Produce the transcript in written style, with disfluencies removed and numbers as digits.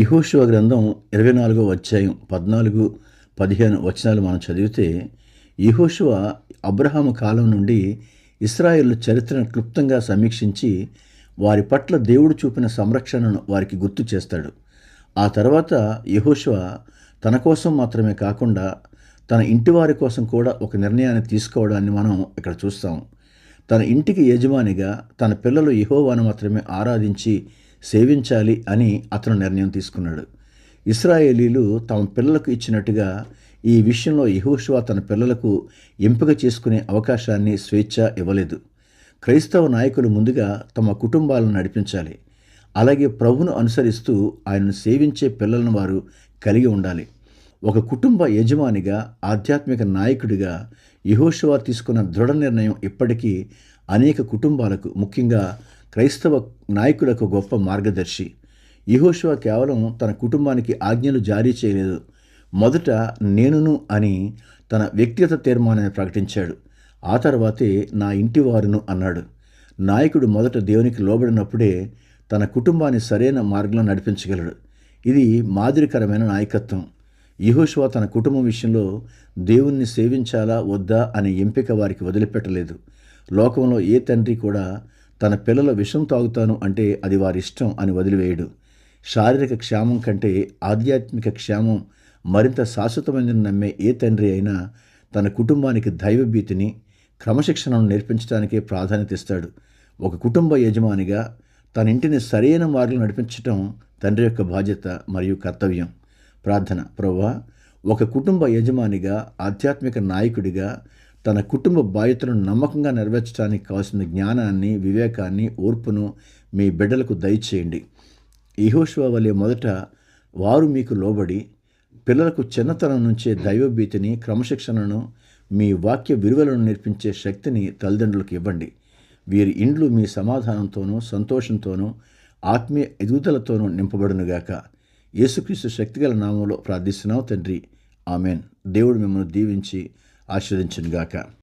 యెహోషువ గ్రంథం 24వ అధ్యాయం 14, 15 వచనాలు మనం చదివితే, యెహోషువ అబ్రహాము కాలం నుండి ఇశ్రాయేలు చరిత్రను క్లుప్తంగా సమీక్షించి వారి పట్ల దేవుడు చూపిన సంరక్షణను వారికి గుర్తు చేస్తాడు. ఆ తర్వాత యెహోషువ తన కోసం మాత్రమే కాకుండా తన ఇంటివారి కోసం కూడా ఒక నిర్ణయాన్ని తీసుకోవడాన్ని మనం ఇక్కడ చూస్తాం. తన ఇంటికి యజమానిగా తన పిల్లలు యెహోవాను మాత్రమే ఆరాధించి సేవించాలి అని అతను నిర్ణయం తీసుకున్నాడు. ఇశ్రాయేలీలు తమ పిల్లలకు ఇచ్చినట్టుగా ఈ విషయంలో యెహోషువ తన పిల్లలకు ఎంపిక చేసుకునే అవకాశాన్ని, స్వేచ్ఛ ఇవ్వలేదు. క్రైస్తవ నాయకులు ముందుగా తమ కుటుంబాలను నడిపించాలి. అలాగే ప్రభువును అనుసరిస్తూ ఆయనను సేవించే పిల్లలను వారు కలిగి ఉండాలి. ఒక కుటుంబ యజమానిగా, ఆధ్యాత్మిక నాయకుడిగా యెహోషువ తీసుకున్న దృఢ నిర్ణయం ఇప్పటికీ అనేక కుటుంబాలకు, ముఖ్యంగా క్రైస్తవ నాయకులకు గొప్ప మార్గదర్శి. యెహోషువ కేవలం తన కుటుంబానికి ఆజ్ఞలు జారీ చేయలేదు. మొదట నేనును అని తన వ్యక్తిగత తీర్మానాన్ని ప్రకటించాడు. ఆ తర్వాతే నా ఇంటి వారును అన్నాడు. నాయకుడు మొదట దేవునికి లోబడినప్పుడే తన కుటుంబాన్ని సరైన మార్గంలో నడిపించగలడు. ఇది మాదిరికరమైన నాయకత్వం. యెహోషువ తన కుటుంబం విషయంలో దేవుణ్ణి సేవించాలా వద్దా అనే ఎంపిక వారికి వదిలిపెట్టలేదు. లోకంలో ఏ తండ్రి కూడా తన పిల్లల విషం తాగుతాను అంటే అది వారి ఇష్టం అని వదిలివేయడు. శారీరక క్షేమం కంటే ఆధ్యాత్మిక క్షేమం మరింత శాశ్వతమైనదని నమ్మే ఏ తండ్రి అయినా తన కుటుంబానికి దైవభీతిని, క్రమశిక్షణను నేర్పించడానికే ప్రాధాన్యత ఇస్తాడు. ఒక కుటుంబ యజమానిగా తన ఇంటిని సరైన మార్గంలో నడిపించడం తండ్రి యొక్క బాధ్యత మరియు కర్తవ్యం. ప్రార్థన. ప్రభువా, ఒక కుటుంబ యజమానిగా, ఆధ్యాత్మిక నాయకుడిగా తన కుటుంబ బాధ్యతలను నమ్మకంగా నెరవేర్చడానికి కావాల్సిన జ్ఞానాన్ని, వివేకాన్ని, ఓర్పును మీ బిడ్డలకు దయచేయండి. యెహోషువ వలె మొదట వారు మీకు లోబడి పిల్లలకు చిన్నతనం నుంచే దైవభీతిని, క్రమశిక్షణను, మీ వాక్య విలువలను నేర్పించే శక్తిని తల్లిదండ్రులకు ఇవ్వండి. వీరి ఇండ్లు మీ సమాధానంతోనూ, సంతోషంతోనూ, ఆత్మీయ ఎదుగుదలతోనూ నింపబడునుగాక. యేసుక్రీస్తు శక్తిగల నామంలో ప్రార్థిస్తున్నాం తండ్రి. ఆమెన్. దేవుడు మిమ్మల్ని దీవించి ఆశీర్వదించునుగాక.